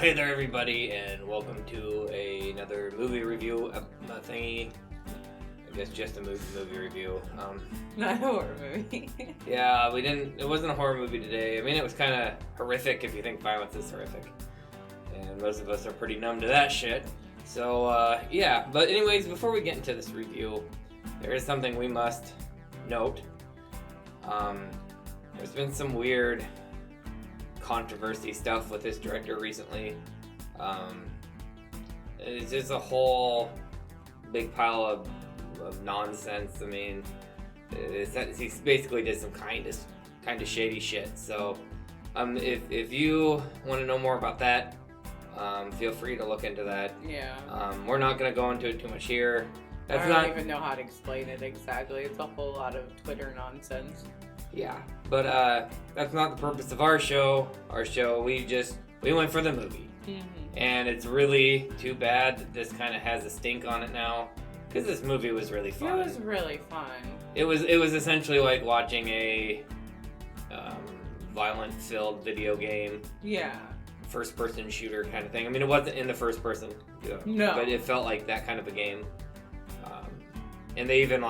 Hey there, everybody, and welcome to another movie review thingy. I guess just a movie review. Not a horror movie. Yeah, it wasn't a horror movie today. I mean, it was kind of horrific if you think violence is horrific. And most of us are pretty numb to that shit. So, yeah. But anyways, before we get into this review, there is something we must note. There's been some weird controversy stuff with this director recently. It's just a whole big pile of nonsense. I mean, he basically did some kind of shady shit. So, if you want to know more about that, feel free to look into that. Yeah. We're not gonna go into it too much here. I don't even know how to explain it exactly. It's a whole lot of Twitter nonsense. Yeah, but that's not the purpose of our show. Our show, we went for the movie. Mm-hmm. And it's really too bad that this kind of has a stink on it now, because this movie was really fun. It was really fun. It was essentially like watching a violent-filled video game. Yeah. First-person shooter kind of thing. I mean, it wasn't in the first person, no, but it felt like that kind of a game. And they even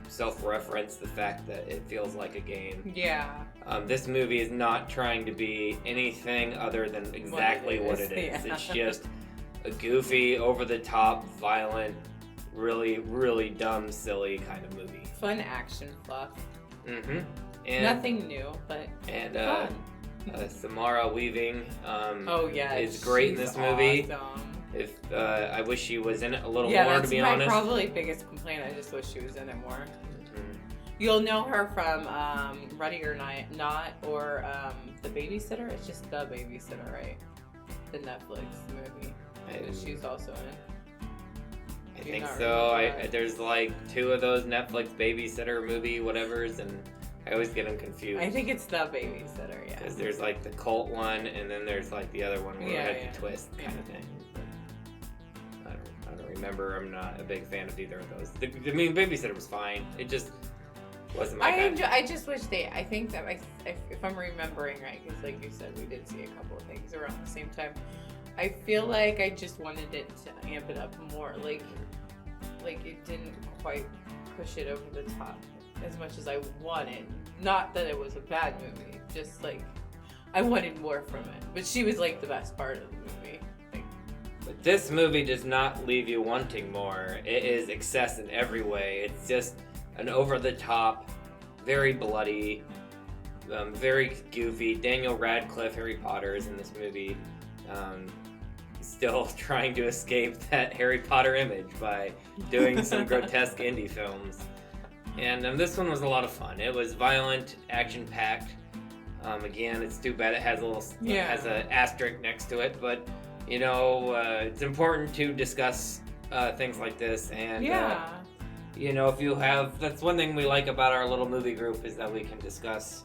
self-reference the fact that it feels like a game. Yeah. This movie is not trying to be anything other than exactly what it is. Yeah. It's just a goofy, over-the-top, violent, really, really dumb, silly kind of movie. Fun action fluff. Mm-hmm. Nothing new, but fun. Samara Weaving is great in this movie. Awesome. I wish she was in it a little more, to be honest. Yeah, that's my probably biggest complaint. I just wish she was in it more. Mm-hmm. You'll know her from Ready or Not or The Babysitter. It's just The Babysitter, right? The Netflix movie that she's also in. I think so. There's two of those Netflix Babysitter movie whatevers, and I always get them confused. I think it's The Babysitter, yeah. Because there's the cult one, and then there's the other one where it had the twist kind of thing. I don't remember. I'm not a big fan of either of those. Babysitter was fine. It just wasn't my kind. I just wish I think that if I'm remembering right, because like you said, we did see a couple of things around the same time. I feel like I just wanted it to amp it up more. Like it didn't quite push it over the top as much as I wanted. Not that it was a bad movie, just I wanted more from it. But she was the best part of the movie. But this movie does not leave you wanting more. It is excess in every way. It's just an over-the-top, very bloody, very goofy. Daniel Radcliffe, Harry Potter, is in this movie. Still trying to escape that Harry Potter image by doing some grotesque indie films. And this one was a lot of fun. It was violent, action-packed. Again, it's too bad it has has an asterisk next to it, but it's important to discuss things like this. And if you have, that's one thing we like about our little movie group is that we can discuss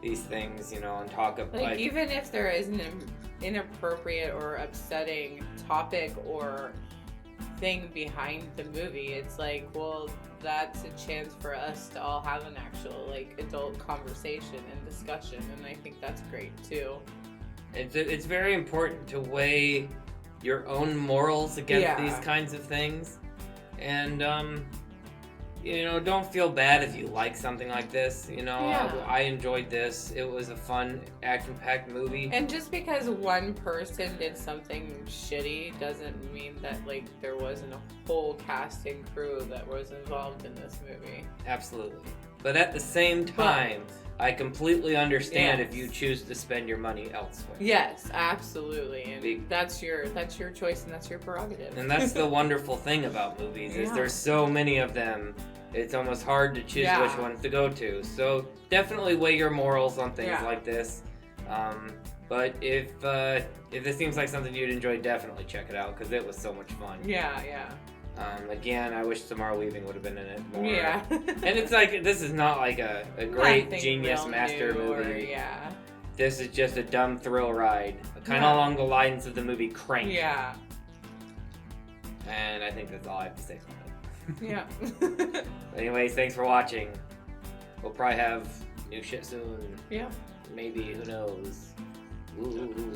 these things, and talk about even if there is an inappropriate or upsetting topic or thing behind the movie, it's that's a chance for us to all have an actual adult conversation and discussion, and I think that's great too. It's very important to weigh your own morals against these kinds of things, and don't feel bad if you like something like this. I enjoyed this. It was a fun, action-packed movie. And just because one person did something shitty doesn't mean that there wasn't a whole cast and crew that was involved in this movie. Absolutely. But at the same time, I completely understand if you choose to spend your money elsewhere. Yes, absolutely. And that's your choice and that's your prerogative. And that's the wonderful thing about movies is there's so many of them. It's almost hard to choose which ones to go to. So definitely weigh your morals on things like this. But if this seems like something you'd enjoy, definitely check it out because it was so much fun. Yeah. Again, I wish Samara Weaving would have been in it more. Yeah. And it's this is not a great genius master movie. This is just a dumb thrill ride, kind of along the lines of the movie Crank. Yeah. And I think that's all I have to say about it. Yeah. Anyways, thanks for watching. We'll probably have new shit soon. Yeah. Maybe, who knows? Ooh.